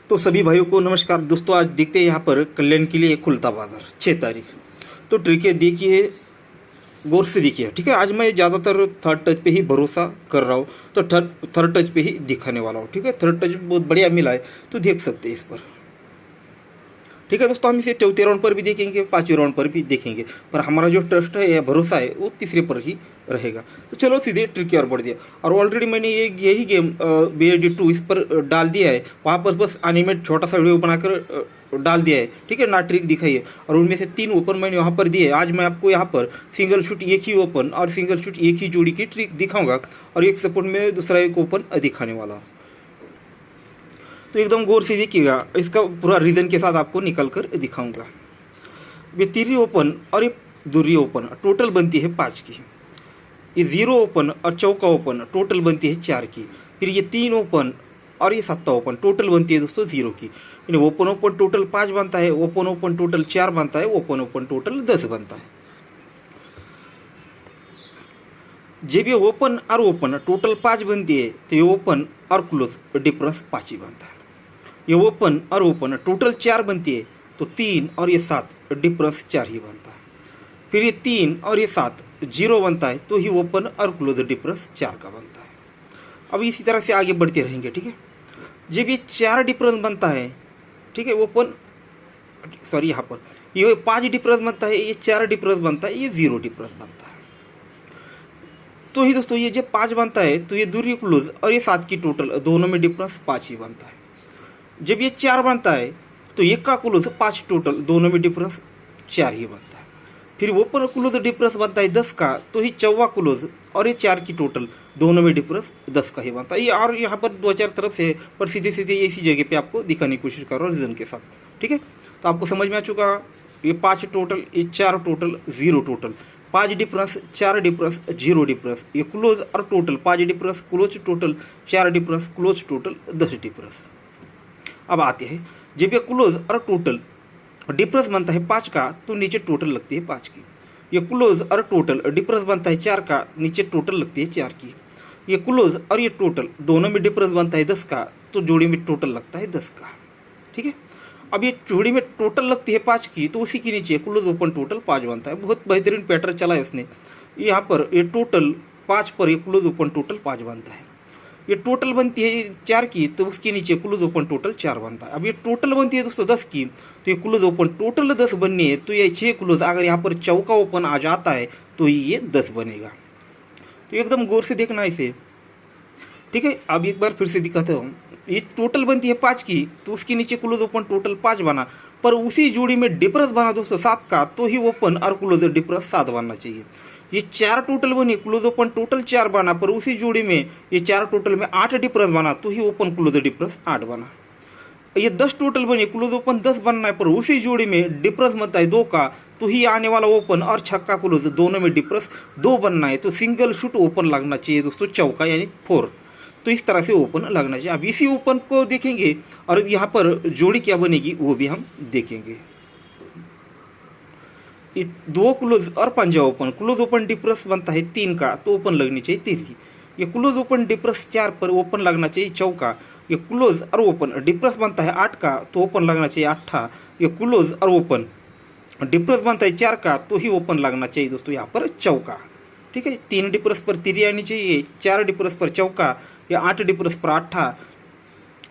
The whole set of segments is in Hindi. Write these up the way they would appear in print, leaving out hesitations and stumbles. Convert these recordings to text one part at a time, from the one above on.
तो सभी भाइयों को नमस्कार दोस्तों। आज देखते हैं यहाँ पर कल्याण के लिए खुलता बाजार 6 तारीख। तो ट्रिक है, देखिए गौर से देखिए, ठीक है। आज मैं ज़्यादातर थर्ड टच पे ही भरोसा कर रहा हूँ, तो थर्ड टच पे ही दिखाने वाला हूँ, ठीक है। थर्ड टच बहुत बढ़िया मिला है, तो देख सकते हैं इस पर, ठीक है दोस्तों। हम इसे चौथे राउंड पर भी देखेंगे, पांचवें राउंड पर भी देखेंगे, पर हमारा जो ट्रस्ट है या भरोसा है वो तीसरे पर ही रहेगा। तो चलो सीधे ट्रिक की ओर बढ़ दिया। और ऑलरेडी मैंने यही गेम BLD2 इस पर डाल दिया है, वहाँ पर बस एनिमेट छोटा सा वीडियो बनाकर डाल दिया है, ठीक है ना, ट्रिक दिखाई है। और उनमें से 3 ओपन मैंने वहाँ पर दिए। आज मैं आपको यहाँ पर सिंगल शूट एक ही ओपन और सिंगल शूट एक ही जोड़ी की ट्रिक दिखाऊंगा, और एक सपोर्ट में दूसरा एक ओपन दिखाने वाला हूँ। तो एकदम गौर से देखिएगा, इसका पूरा रीजन के साथ आपको निकल कर दिखाऊंगा। ये तीसरी ओपन और ये दूसरी ओपन टोटल बनती है 5 की। ये 0 ओपन और चौका ओपन टोटल बनती है 4 की। फिर ये 3 ओपन और ये 7 ओपन टोटल बनती है दोस्तों 0 की। यानी ओपन ओपन टोटल 5 बनता है, ओपन ओपन टोटल 4 बनता है, ओपन ओपन टोटल 10 बनता है। जब ये ओपन और ओपन टोटल 5 बनती है, तो ये ओपन और क्लोज डिफरेंस 5 ही बनता है। ये ओपन और ओपन टोटल 4 बनती है, तो 3 और ये 7 डिफरेंस 4 ही बनता है। फिर ये 3 और ये 7 0 बनता है, तो ही ओपन और क्लोज डिफरेंस 4 का बनता है। अब इसी तरह से आगे बढ़ते रहेंगे, ठीक है। जब ये 4 डिफरेंस बनता है, ठीक है, ओपन सॉरी यहाँ पर ये 5 डिफरेंस बनता है, ये 4 डिफरेंस बनता है, ये 0 डिफरेंस बनता है। तो ही दोस्तों ये जब 5 बनता है, तो ये दूरी क्लोज और ये 7 की टोटल दोनों में डिफरेंस 5 ही बनता है। जब ये 4 बनता है, तो 1 का क्लोज 5 टोटल दोनों में डिफरेंस 4 ही बनता है। फिर ओपन क्लोज डिफरेंस बनता है 10 का, तो ही 4वां क्लोज और ये 4 की टोटल दोनों में डिफरेंस 10 का ही बनता है। ये और यहाँ पर 2-4 तरफ से, पर सीधे सीधे इसी जगह पे आपको दिखाने की कोशिश कर रहा हूँ रीजन के साथ, ठीक है। तो आपको समझ में आ चुका, ये 5 टोटल, ये 4 total, 0 total, 5 difference, 4 difference, 0 difference, ये क्लोज और total 5 difference, close total 4 difference, close total 10 difference. अब आते हैं, जब ये क्लोज और टोटल डिफरेंस बनता है 5 का, तो नीचे टोटल लगती है 5 की। ये क्लोज और टोटल डिफरेंस बनता है 4 का, नीचे टोटल लगती है 4 की। ये क्लोज और ये टोटल दोनों में डिफरेंस बनता है 10 का, तो जोड़ी में टोटल लगता है 10 का, ठीक है। अब ये जोड़ी में टोटल लगती है 5 की, तो उसी के नीचे क्लोज ओपन टोटल 5 बनता है। बहुत बेहतरीन पैटर्न चला है उसने। यहाँ पर ये टोटल 5 पर ये क्लोज ओपन टोटल 5 बनता है। ये टोटल बनती है 4 की, तो उसके नीचे क्लोज ओपन टोटल 4 बनता है। अब ये टोटल बनती है दोस्तों 10 की, तो ये क्लोज ओपन टोटल 10 बननी है, तो ये 6 क्लोज अगर यहाँ पर चौका ओपन आ जाता है, तो ये 10 बनेगा। तो एकदम गौर से देखना इसे, ठीक है। अब एक बार फिर से दिखाता हूँ। ये टोटल बनती है 5 की, तो उसके नीचे क्लोज ओपन टोटल 5 बना, पर उसी जोड़ी में डिफरेंस बना दोस्तों 7 का, तो ही ओपन और क्लोज डिफरेंस 7 बनना चाहिए। ये 4 टोटल बनी, क्लोज ओपन टोटल 4 बना, पर उसी जोड़ी में ये 4 टोटल में 8 डिफरेंस बना, तो ही ओपन क्लोज डिफरेंस 8 बना। ये 10 टोटल बनी, क्लोज ओपन 10 बनना है, पर उसी जोड़ी में डिफरेंस बनता है 2 का, तो ही आने वाला ओपन और छक्का क्लोज दोनों में डिफरेंस 2 बनना है, तो सिंगल शूट ओपन लगना चाहिए दोस्तों, चौका यानी 4। तो इस तरह से ओपन लगना चाहिए। अब इसी ओपन को देखेंगे और यहाँ पर जोड़ी क्या बनेगी वो भी हम देखेंगे। 2 क्लोज और पंजा ओपन, क्लोज ओपन डिफरेंस बनता है 3 का, तो ओपन लगनी चाहिए 3 की। ये क्लोज ओपन डिफरेंस 4 पर ओपन लगना चाहिए चौका। ये क्लोज और ओपन डिफरेंस बनता है 8 का, तो ओपन लगना चाहिए 8। ये क्लोज और ओपन डिफरेंस बनता है 4 का, तो ही ओपन लगना चाहिए दोस्तों यहाँ पर चौका, ठीक है। 3 डिफरेंस पर 3 आनी चाहिए, 4 डिफरेंस पर चौका, या 8 डिफरेंस पर 8,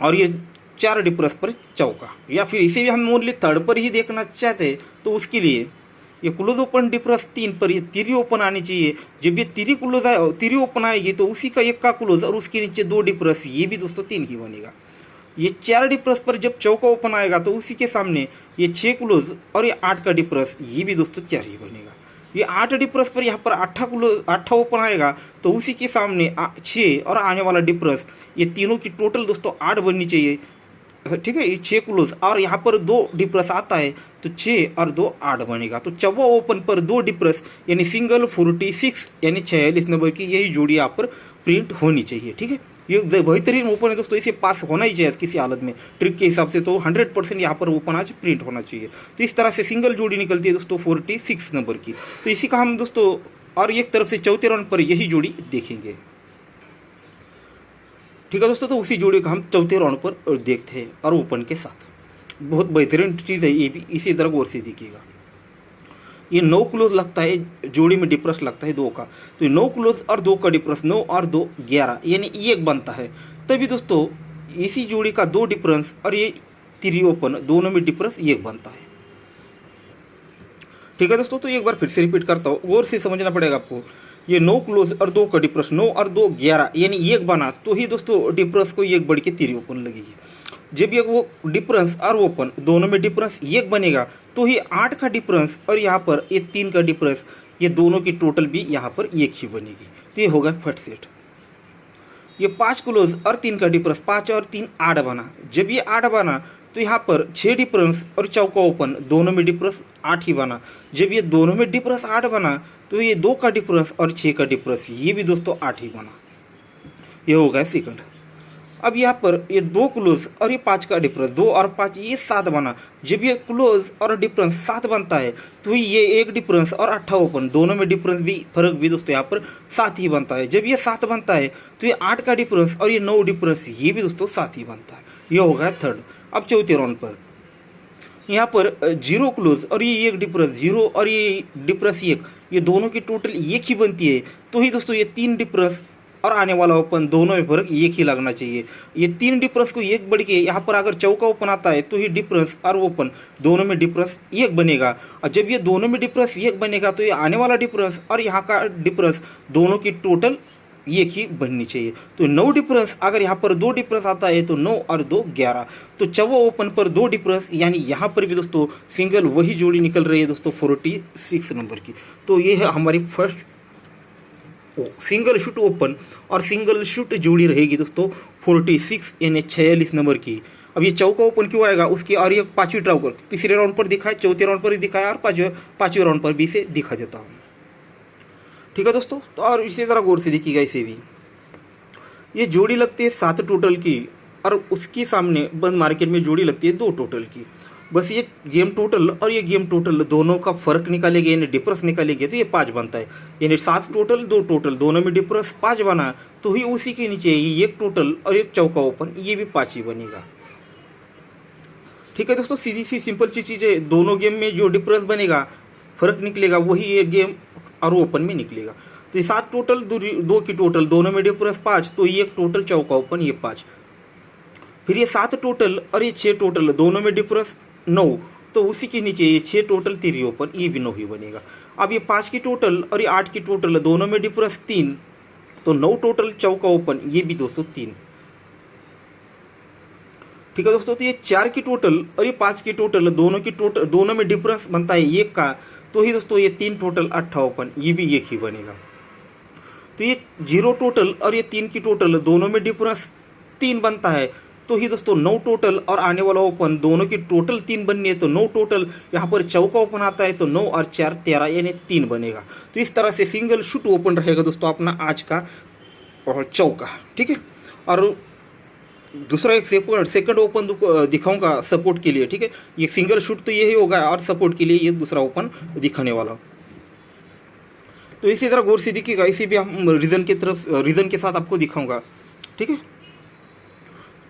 और ये 4 डिफरेंस पर चौका। या फिर इसे भी हम ओनली थर्ड पर ही देखना चाहते हैं, तो उसके लिए ये क्लोज ओपन डिफरेंस 3 पर ये तिरी ओपन आनी चाहिए। जब ये तिरी क्लोज तिरी ओपन आएगी, तो उसी का 1 का क्लोज और उसके नीचे 2 डिफरेंस, ये भी दोस्तों 3 ही बनेगा। ये 4 डिफरेंस पर जब चौका ओपन आएगा, तो उसी के सामने ये 6 क्लोज और ये 8 का डिफरेंस, ये भी दोस्तों 4 ही बनेगा। ये 8 डिफरेंस पर यहाँ पर 8 क्लोज 8 ओपन आएगा, तो उसी के सामने 6 और आने वाला डिफरेंस, ये तीनों की टोटल दोस्तों 8 बननी चाहिए, ठीक है। ये 6 क्लोज और यहाँ पर 2 डिफरेंस आता है, तो 6 और 2 8 बनेगा। तो 4वां ओपन पर 2 डिफरेंस यानी सिंगल 46 यानी 46 नंबर की यही जोड़ी यहाँ पर प्रिंट होनी चाहिए, ठीक है। ये बेहतरीन ओपन है दोस्तों, इसे पास होना ही चाहिए किसी हालत में ट्रिक के हिसाब से। तो 100% यहाँ पर ओपन आज प्रिंट होना चाहिए। तो इस तरह से सिंगल जोड़ी निकलती है दोस्तों 46 नंबर की। तो इसी का हम दोस्तों और एक तरफ से चौथे राउंड पर यही जोड़ी देखेंगे। ठीक है दोस्तों, तो उसी जोड़ी का हम चौथे राउंड पर देखते हैं और ओपन के साथ। बहुत बेहतरीन चीज़ है ये भी, इसी तरह गौर से देखिएगा। ये 9 क्लोज लगता है, जोड़ी में डिफरेंस लगता है 2 का, तो 9 क्लोज और 2 का डिफरेंस 9 और 2 11 यानी 1 बनता है। तभी दोस्तों इसी जोड़ी का 2 डिफरेंस और ये 3 ओपन दोनों में डिफरेंस 1 बनता है। ठीक है दोस्तों, तो एक बार फिर से रिपीट करता हूँ, गौर से समझना पड़ेगा आपको। ये 9 क्लोज और 2 का डिफरेंस 9 और 2 11 यानी 1 बना, तो ही दोस्तों डिफरेंस को 1 बढ़ के 3 ओपन लगेगी। जब ये वो डिफरेंस और ओपन दोनों में डिफरेंस 1 बनेगा, तो ही 8 का डिफरेंस और यहाँ पर ये 3 का डिफरेंस, ये दोनों की टोटल भी यहाँ पर 1 ही बनेगी। तो ये होगा फट सेट। ये 5 क्लोज और 3 का डिफरेंस 5 और 3 8 बना। जब ये 8 बना, तो यहाँ पर 6 डिफरेंस और चौका ओपन दोनों में डिफरेंस 8 ही बना। जब ये दोनों में डिफरेंस 8 बना, तो ये 2 का डिफरेंस और 6 का डिफरेंस ये भी दोस्तों 8 ही बना। ये हो गया सेकंड। अब यहाँ पर ये 2 क्लोज और ये 5 का डिफरेंस 2 और 5 ये 7 बना। जब ये क्लोज और डिफरेंस 7 बनता है, तो ये 1 डिफरेंस और 8 ओपन दोनों में डिफरेंस भी फर्क भी दोस्तों यहाँ पर 7 ही बनता है। जब ये 7 बनता है, तो ये 8 का डिफरेंस और ये 9 डिफरेंस ये भी दोस्तों 7 ही बनता है। ये हो गया थर्ड। अब चौथे राउंड पर यहाँ पर 0 क्लोज और ये 1 डिफरेंस 0 और ये डिफरेंस 1, ये दोनों की टोटल 1 ही बनती है। तो ही दोस्तों ये 3 डिफरेंस और आने वाला ओपन दोनों में फर्क 1 ही लगना चाहिए। ये 3 डिफरेंस को 1 बढ़ के यहाँ पर अगर चौका ओपन आता है, तो ही डिफरेंस और ओपन दोनों में डिफरेंस 1 बनेगा। और जब ये दोनों में डिफरेंस 1 बनेगा, तो ये आने वाला डिफरेंस और यहाँ का डिफरेंस दोनों की टोटल 1 ही बननी चाहिए। तो 9 डिफरेंस, अगर यहाँ पर 2 डिफरेंस आता है, तो 9 और 2 11। तो चौवा ओपन पर 2 डिफरेंस, यानी यहाँ पर भी दोस्तों सिंगल वही जोड़ी निकल रही है दोस्तों 46 नंबर की। तो ये है हमारी फर्स्ट सिंगल शूट ओपन और सिंगल शूट जोड़ी रहेगी दोस्तों 46 यानी 46 नंबर की। अब ये चौका ओपन क्यों आएगा उसकी, और ये 5वीं राउंड पर, तीसरे राउंड पर दिखाए, चौथे राउंड पर दिखाया और 5वें राउंड पर भी इसे दिखा देता हूँ। ठीक है दोस्तों, तो और इसी तरह गौर से देखिएगा। इसे भी ये जोड़ी लगती है 7 टोटल की, और उसके सामने बंद मार्केट में जोड़ी लगती है 2 टोटल की। बस ये गेम टोटल और ये गेम टोटल दोनों का फर्क निकालेंगे, यानी डिफरेंस निकालेंगे, तो ये 5 बनता है। यानी 7 टोटल 2 टोटल दोनों में डिफरेंस 5 बना, तो ही उसी के नीचे ये 1 टोटल और 1 चौका ओपन ये भी 5 ही बनेगा। ठीक है दोस्तों, सीधी सी सिंपल सी चीज़ है। दोनों गेम में जो डिफरेंस बनेगा, फर्क निकलेगा, वही ये गेम और ओपन में निकलेगा। तो ये 7 टोटल 2 की टोटल दोनों में डिफरेंस 5, तो ये 1 टोटल चौका ओपन ये 5। फिर ये 7 टोटल और ये 6 टोटल दोनों में डिफरेंस 9, तो उसी के नीचे ये 6 टोटल 3 ओपन ये भी 9 ही बनेगा। अब ये 5 की टोटल और ये 8 की टोटल दोनों में डिफरेंस 3, तो 9 टोटल चौका ओपन ये भी दोस्तों 3। ठीक है दोस्तों, तो ये 4 की टोटल और ये 5 की टोटल दोनों में डिफरेंस बनता है 1 का, तो ही दोस्तों ये 3 टोटल 8 ओपन ये भी 1 ही बनेगा। तो ये 0 टोटल और ये 3 की टोटल दोनों में डिफरेंस 3 बनता है, तो ही दोस्तों 9 टोटल और आने वाला ओपन दोनों की टोटल 3 बननी है। तो 9 टोटल यहाँ पर चौका ओपन आता है, तो 9 और 4 13 यानी 3 बनेगा। तो इस तरह से सिंगल शूट ओपन रहेगा दोस्तों अपना आज का और चौका। ठीक है, और दूसरा एक सेकंड ओपन दिखाऊंगा सपोर्ट के लिए। ठीक है, ये सिंगल शूट तो यही होगा और सपोर्ट के लिए ये दूसरा ओपन दिखाने वाला। तो इसी तरह गौर से दिखेगा, इसी भी हम रीजन के साथ आपको दिखाऊंगा। ठीक है,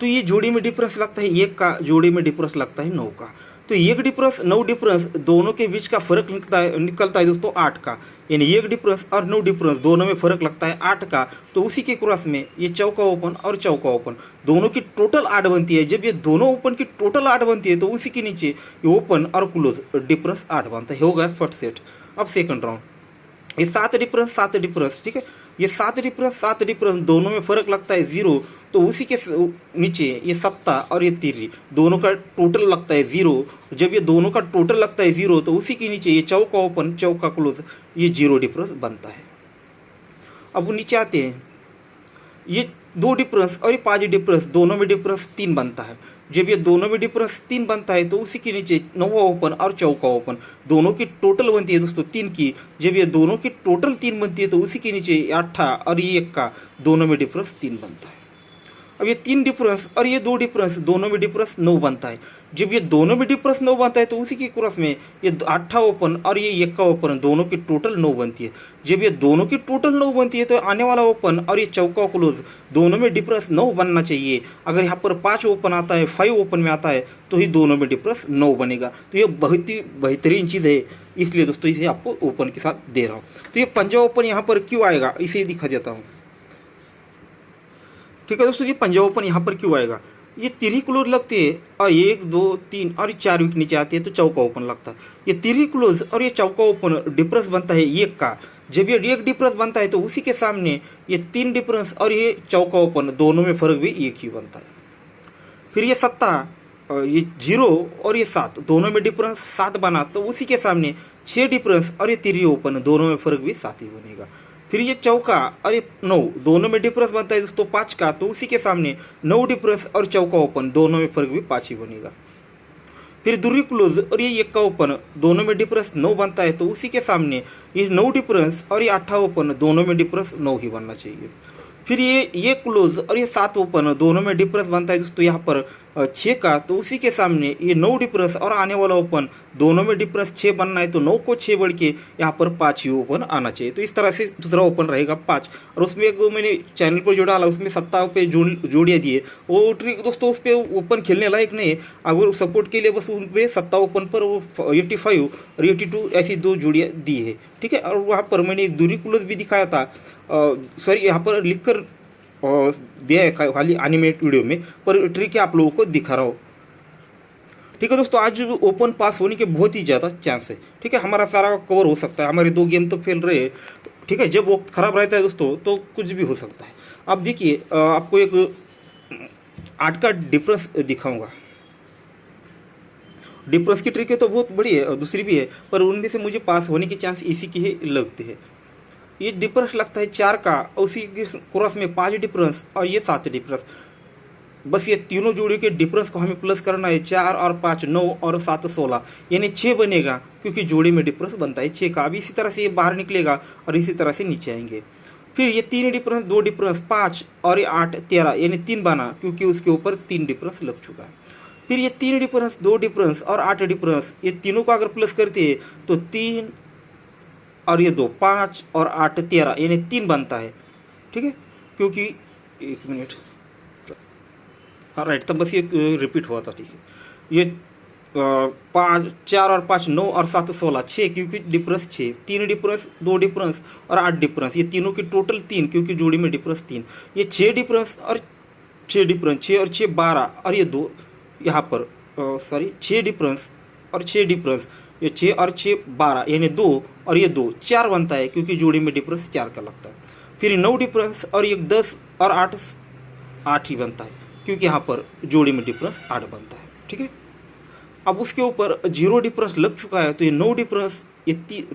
तो ये जोड़ी में डिफरेंस लगता है 1 का, जोड़ी में डिफरेंस लगता है 9 का। तो 1 डिफरेंस 9 डिफरेंस दोनों के बीच का फर्क निकलता है दोस्तों 8 का। यानी 1 डिफरेंस और 9 डिफरेंस दोनों में फर्क लगता है 8 का। तो उसी के क्रॉस में ये चौका ओपन और चौका ओपन दोनों की टोटल 8 बनती है। जब ये दोनों ओपन की टोटल 8 बनती है, तो उसी के नीचे ये ओपन और क्लोज डिफरेंस 8 बनता है। हो गया फर्स्ट सेट। अब सेकंड राउंड, ये 7 डिफरेंस। ठीक है, ये 7 डिफरेंस दोनों में फर्क लगता है 0, तो उसी के नीचे ये 7 और ये 3 दोनों का टोटल लगता है 0। जब ये दोनों का टोटल लगता है 0, तो उसी के नीचे ये चौका ओपन चौका क्लोज ये 0 डिफरेंस बनता है। अब वो नीचे आते हैं, ये 2 डिफरेंस और ये 5 डिफरेंस दोनों में डिफरेंस 3 बनता है। जब ये दोनों में डिफरेंस 3 बनता है, तो उसी के नीचे 9वां ओपन और चौका ओपन दोनों की टोटल बनती है दोस्तों 3 की। जब ये दोनों की टोटल 3 बनती है, तो उसी के नीचे 8 और ये 1 का दोनों में डिफरेंस 3 बनता है। अब ये 3 डिफरेंस और ये 2 डिफरेंस, दोनों में डिफरेंस 9 बनता है। जब ये दोनों में डिफरेंस 9 बनता है तो उसी के क्रॉस में ये 8 ओपन और ये 1 का ओपन, दोनों की टोटल 9 बनती है। जब ये दोनों की टोटल 9 बनती है तो आने वाला ओपन और ये चौका क्लोज, दोनों में डिफरेंस 9 बनना चाहिए। अगर यहाँ पर 5 ओपन आता है, 5 ओपन में आता है तो ही दोनों में डिफरेंस 9 बनेगा। तो ये बहुत ही बेहतरीन चीज़ है, इसलिए दोस्तों इसे आपको ओपन के साथ दे रहा हूँ। तो ये पंजा ओपन यहाँ पर क्यों आएगा, इसे दिखा देता हूँ। ठीक है दोस्तों, ये पंजा ओपन यहाँ पर क्यों आएगा, ये 3 क्लोज लगते हैं और 1 2 3 और 4 विकेट नीचे आते हैं तो चौका ओपन लगता है। ये 3 क्लोज और ये चौका ओपन डिफरेंस बनता है 1 का। जब ये 1 डिफरेंस बनता है तो उसी के सामने ये 3 डिफरेंस और ये चौका ओपन, दोनों में फर्क भी 1 ही बनता है। फिर ये सत्ता, ये 0 और ये 7, दोनों में डिफरेंस 7 बना तो उसी के सामने 6 डिफरेंस और ये 3 ओपन, दोनों में फर्क भी 7 ही बनेगा। फिर ये चौका और ये 9, दोनों में डिफरेंस बनता है दोस्तों 5 का, तो उसी के सामने 9 डिफरेंस और चौका ओपन, दोनों में फर्क भी 5 ही बनेगा। फिर दूरी क्लोज और ये 1 का ओपन, दोनों में डिफरेंस 9 बनता है तो उसी के सामने ये 9 डिफरेंस और ये 8 ओपन, दोनों में डिफरेंस 9 ही बनना चाहिए। फिर ये क्लोज और ये 7 ओपन, दोनों में डिफरेंस बनता है दोस्तों यहाँ पर 6 का, तो उसी के सामने ये 9 डिफरेंस और आने वाला ओपन, दोनों में डिफरेंस 6 बनना है तो 9 को 6 बढ़ के यहाँ पर 5 ही ओपन आना चाहिए। तो इस तरह से दूसरा ओपन रहेगा 5। और उसमें एक मैंने चैनल पर जो डाला उसमें 7 पे जोड़ियाँ दिए, वो ट्रिक दोस्तों उस पर ओपन खेलने लायक नहीं है। अगर सपोर्ट के लिए बस उन पर 7 ओपन पर वो 85 और 82 ऐसी 2 जोड़ियाँ दी है। ठीक है, और वहाँ पर मैंने एक दूरी क्लोज भी दिखाया था, सॉरी यहाँ पर लिखकर दिया है खाली एनिमेट वीडियो में, पर ट्रिक आप लोगों को दिखा रहा हूँ। ठीक है दोस्तों, आज ओपन पास होने के बहुत ही ज़्यादा चांस है। ठीक है, हमारा सारा कवर हो सकता है, हमारे 2 गेम तो फेल रहे हैं। ठीक है, जब वक्त खराब रहता है दोस्तों तो कुछ भी हो सकता है। अब देखिए, आपको एक 8 का डिफरेंस दिखाऊंगा। डिफरेंस की ट्रिक है तो बहुत बड़ी है और दूसरी भी है, पर उनमें से मुझे पास होने के चांस इसी के ही लगते हैं। ये डिफरेंस लगता है 4 का, उसी के क्रॉस में 5 डिफरेंस और ये 7 डिफरेंस। बस ये तीनों जोड़ी के डिफरेंस को हमें प्लस करना है, 4 और 5 9 और 7 16, यानी 6 बनेगा, क्योंकि जोड़ी में डिफरेंस बनता है 6 का। अब इसी तरह से ये बाहर निकलेगा और इसी तरह से नीचे आएंगे। फिर ये 3 डिफरेंस 2 डिफरेंस 5 और ये 8 13, यानी 3 बना, क्योंकि उसके ऊपर 3 डिफरेंस लग चुका है। फिर ये 3 डिफरेंस 2 डिफरेंस और 8 डिफरेंस, ये तीनों को अगर प्लस करते हैं तो 3 और ये 2 5 और 8 13, यानी 3 बनता है। ठीक है, क्योंकि 1 मिनट, हाँ राइट, तब बस ये रिपीट हुआ था। ठीक है, ये 5 4 और 5 9 और 7 16 6, क्योंकि डिफरेंस 6, 3 डिफरेंस 2 डिफरेंस और 8 डिफरेंस, ये तीनों की टोटल 3, क्योंकि जोड़ी में डिफरेंस 3। ये 6 डिफरेंस और 6 डिफरेंस, 6 और 6 12 और ये 2 यहाँ पर सॉरी 6 डिफरेंस और 6 डिफरेंस, ये 6 और 6 12, यानी 2 और ये 2 4 बनता है, क्योंकि जोड़ी में डिफरेंस 4 का लगता है। फिर 9 डिफरेंस और ये 10 और 8 8 ही बनता है, क्योंकि यहाँ पर जोड़ी में डिफरेंस 8 बनता है। ठीक है, अब उसके ऊपर 0 डिफरेंस लग चुका है, तो ये 9 डिफरेंस, ये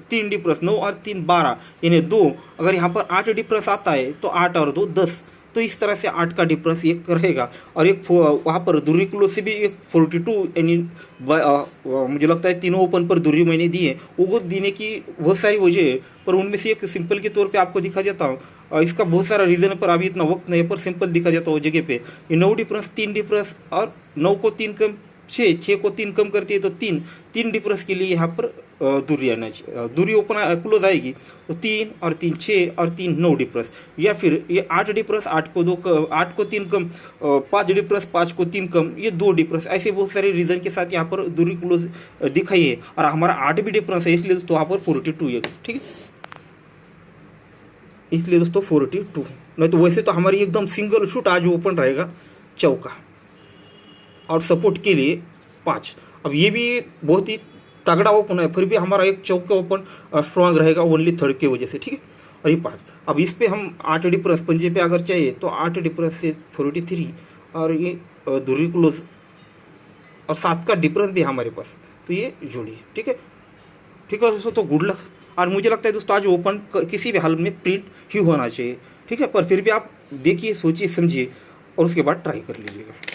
3 डिफरेंस 9 और 3 12, यानी 2। अगर यहाँ पर 8 डिफरेंस आता है तो 8 और 2 10, तो इस तरह से 8 का डिफरेंस एक रहेगा। और एक वहाँ पर दूरी क्लोज से भी एक 42, यानी मुझे लगता है तीनों ओपन पर दूरी मैंने दी है। वो देने की बहुत सारी वजह है, पर उनमें से एक सिंपल के तौर पे आपको दिखा देता हूँ। इसका बहुत सारा रीज़न है, पर अभी इतना वक्त नहीं है, पर सिंपल दिखा देता हूँ जगह पे। ये 9 डिफरेंस 3 डिफरेंस और 9 को 3 कम 6 को 3 कम करती है तो 3 डिफरेंस के लिए यहाँ पर दूरी आना चाहिए, दूरी ओपन क्लोज आएगी तो 3 और 3 6 और 3 9 डिफरेंस। या फिर ये 8 डिफरेंस 8 को 3 कम, 5 डिफरेंस 5 को 3 कम, ये 2 डिफरेंस। ऐसे बहुत सारे रीजन के साथ यहाँ पर दूरी क्लोज दिखाई है। और हमारा 8 भी डिफरेंस है, इसलिए दोस्तों यहाँ पर 42 है। ठीक है, इसलिए दोस्तों 42, नहीं तो वैसे तो हमारी एकदम सिंगल शूट आज ओपन रहेगा चौका और सपोर्ट के लिए 5। अब ये भी बहुत ही तगड़ा ओपन है, फिर भी हमारा एक चौका ओपन स्ट्रांग रहेगा ओनली थर्ड की वजह से। ठीक है, और ये 5। अब इस पे हम 8 डिफरेंस पंजे पे अगर चाहिए तो 8 डिफरेंस से 43 और ये दूरी क्लोज और 7 का डिफरेंस भी हमारे पास, तो ये जोड़ी है। ठीक है, ठीक है दोस्तों, तो गुड लक। और मुझे लगता है दोस्तों आज ओपन किसी भी हाल में प्रिंट ही होना चाहिए। ठीक है, पर फिर भी आप देखिए, सोचिए, समझिए और उसके बाद ट्राई कर लीजिएगा।